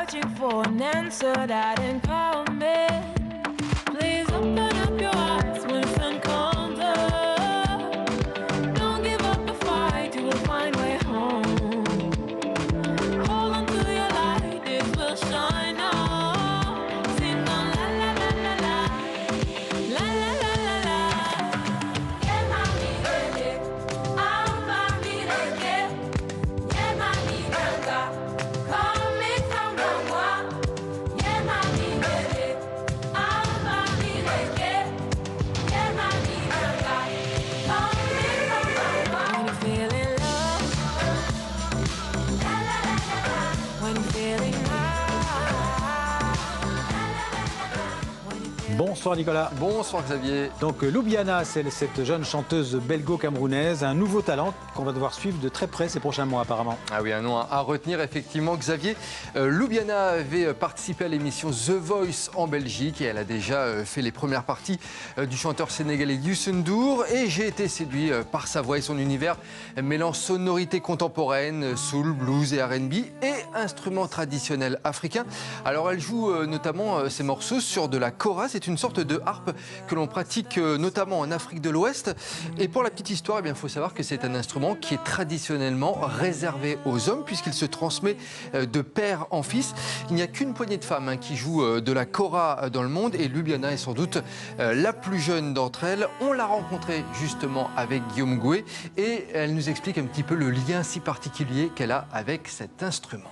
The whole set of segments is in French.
searching for an answer that ain't coming. Please open up your eyes when the sun comes up. Don't give up the fight, you will find way home. Hold on to your light, it will shine on. Sing on la la la la la, la la la la la. Yeah, mami, baby, I'm mami, baby. Yeah, mami, gaga, come et come dans moi. Yeah, mami, baby, I'm mami, baby. Yeah, mami, gaga, come et come dans moi. When you're feeling love, la la la la la. When you're feeling Bonsoir Nicolas. Bonsoir Xavier. Donc Loubiana, c'est cette jeune chanteuse belgo-camerounaise, un nouveau talent qu'on va devoir suivre de très près ces prochains mois apparemment. Ah oui, un nom à retenir effectivement Xavier. Loubiana avait participé à l'émission The Voice en Belgique et elle a déjà fait les premières parties du chanteur sénégalais Youssou N'Dour et j'ai été séduit par sa voix et son univers mêlant sonorité contemporaine, soul, blues et R&B et instruments traditionnels africains. Alors elle joue notamment ses morceaux sur de la kora, c'est une sorte de harpe que l'on pratique notamment en Afrique de l'Ouest. Et pour la petite histoire, il faut savoir que c'est un instrument qui est traditionnellement réservé aux hommes puisqu'il se transmet de père en fils. Il n'y a qu'une poignée de femmes qui jouent de la kora dans le monde et Loubiana est sans doute la plus jeune d'entre elles. On l'a rencontrée justement avec Guillaume Gouet et elle nous explique un petit peu le lien si particulier qu'elle a avec cet instrument.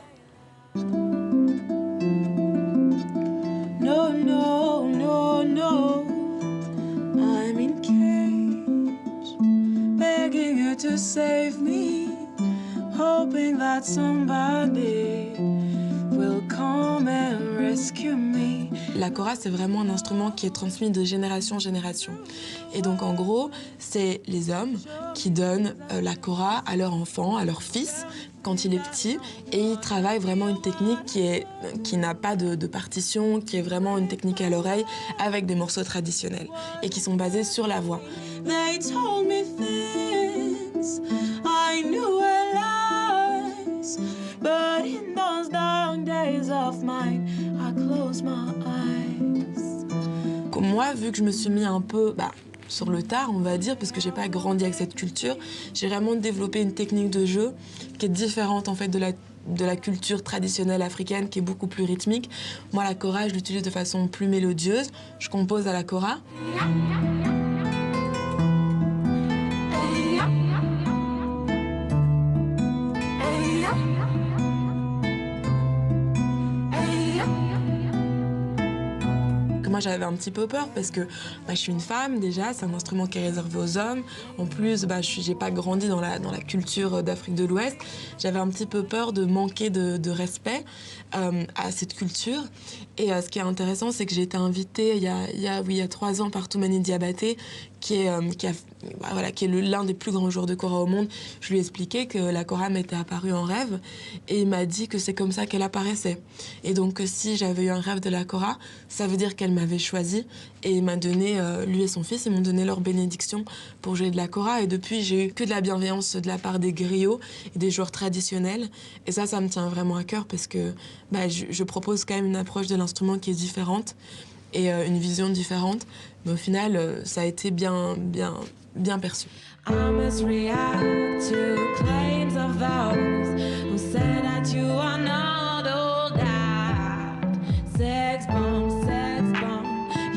no, no, no, no. I'm in cage, begging you to save me, hoping that somebody will come and rescue me. La kora, c'est vraiment un instrument qui est transmis de génération en génération. Et donc, en gros, c'est les hommes qui donnent la kora à leur enfant, à leur fils, quand il est petit, et ils travaillent vraiment une technique qui n'a pas de partition, qui est vraiment une technique à l'oreille, avec des morceaux traditionnels, et qui sont basés sur la voix. They told me things I knew were lies, but in those dark days of mine, I closed my eyes. Comme moi, vu que je me suis mis un peu sur le tard, on va dire, parce que j'ai pas grandi avec cette culture, j'ai vraiment développé une technique de jeu qui est différente en fait de la culture traditionnelle africaine, qui est beaucoup plus rythmique. Moi, la kora, je l'utilise de façon plus mélodieuse. Je compose à la kora. Moi, j'avais un petit peu peur parce que je suis une femme déjà, c'est un instrument qui est réservé aux hommes. En plus, j'ai pas grandi dans la culture d'Afrique de l'Ouest. J'avais un petit peu peur de manquer de respect à cette culture. Et ce qui est intéressant, c'est que j'ai été invitée il y a 3 ans par Toumani Diabaté, qui est l'un des plus grands joueurs de kora au monde. Je lui ai expliqué que la kora m'était apparue en rêve et il m'a dit que c'est comme ça qu'elle apparaissait. Et donc si j'avais eu un rêve de la kora, ça veut dire qu'elle m'avait choisi et il m'a donné, lui et son fils, ils m'ont donné leur bénédiction pour jouer de la kora. Et depuis, j'ai eu que de la bienveillance de la part des griots et des joueurs traditionnels. Et ça me tient vraiment à cœur parce que je propose quand même une approche de l'instrument qui est différente et une vision différente, mais au final, ça a été bien perçu. I must react to claims of those who say that you are not all that. Sex bomb,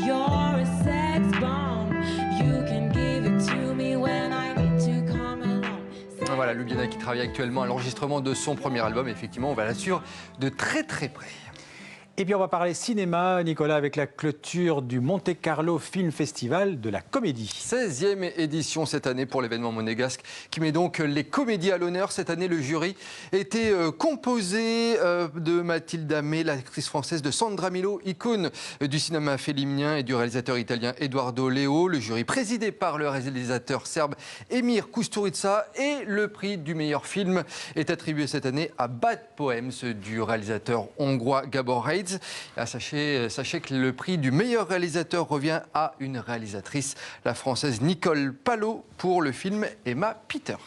you're a sex bomb. You can give it to me when I need to come along. Voilà, Loubiana qui travaille actuellement à l'enregistrement de son premier album. Effectivement, on va la suivre de très très près. Et puis on va parler cinéma, Nicolas, avec la clôture du Monte Carlo Film Festival de la comédie. 16e édition cette année pour l'événement monégasque qui met donc les comédies à l'honneur. Cette année, le jury était composé de Mathilde Amé, l'actrice française, de Sandra Milo, icône du cinéma féminin, et du réalisateur italien Eduardo Leo. Le jury présidé par le réalisateur serbe Emir Kusturica. Et le prix du meilleur film est attribué cette année à Bad Poems du réalisateur hongrois Gabor Heitz. Reds. Ah, sachez que le prix du meilleur réalisateur revient à une réalisatrice, la française Nicole Palot, pour le film Emma Peters.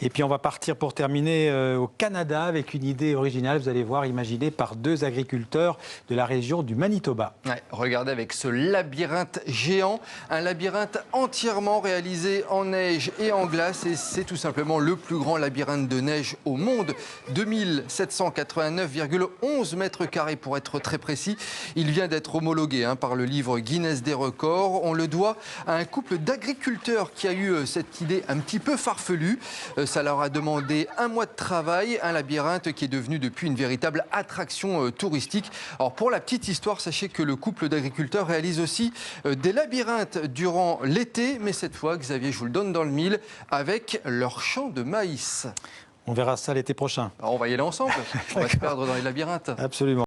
Et puis on va partir pour terminer au Canada avec une idée originale, vous allez voir, imaginée par 2 agriculteurs de la région du Manitoba. Ouais, regardez avec ce labyrinthe géant, un labyrinthe entièrement réalisé en neige et en glace, et c'est tout simplement le plus grand labyrinthe de neige au monde, 2789,11 mètres carrés pour être très précis. Il vient d'être homologué par le livre Guinness des records. On le doit à un couple d'agriculteurs qui a eu cette idée un petit peu farfelue. Ça leur a demandé 1 mois de travail, un labyrinthe qui est devenu depuis une véritable attraction touristique. Alors pour la petite histoire, sachez que le couple d'agriculteurs réalise aussi des labyrinthes durant l'été, mais cette fois, Xavier, je vous le donne dans le mille, avec leur champ de maïs. On verra ça l'été prochain. Alors on va y aller ensemble, on va se perdre dans les labyrinthes. Absolument.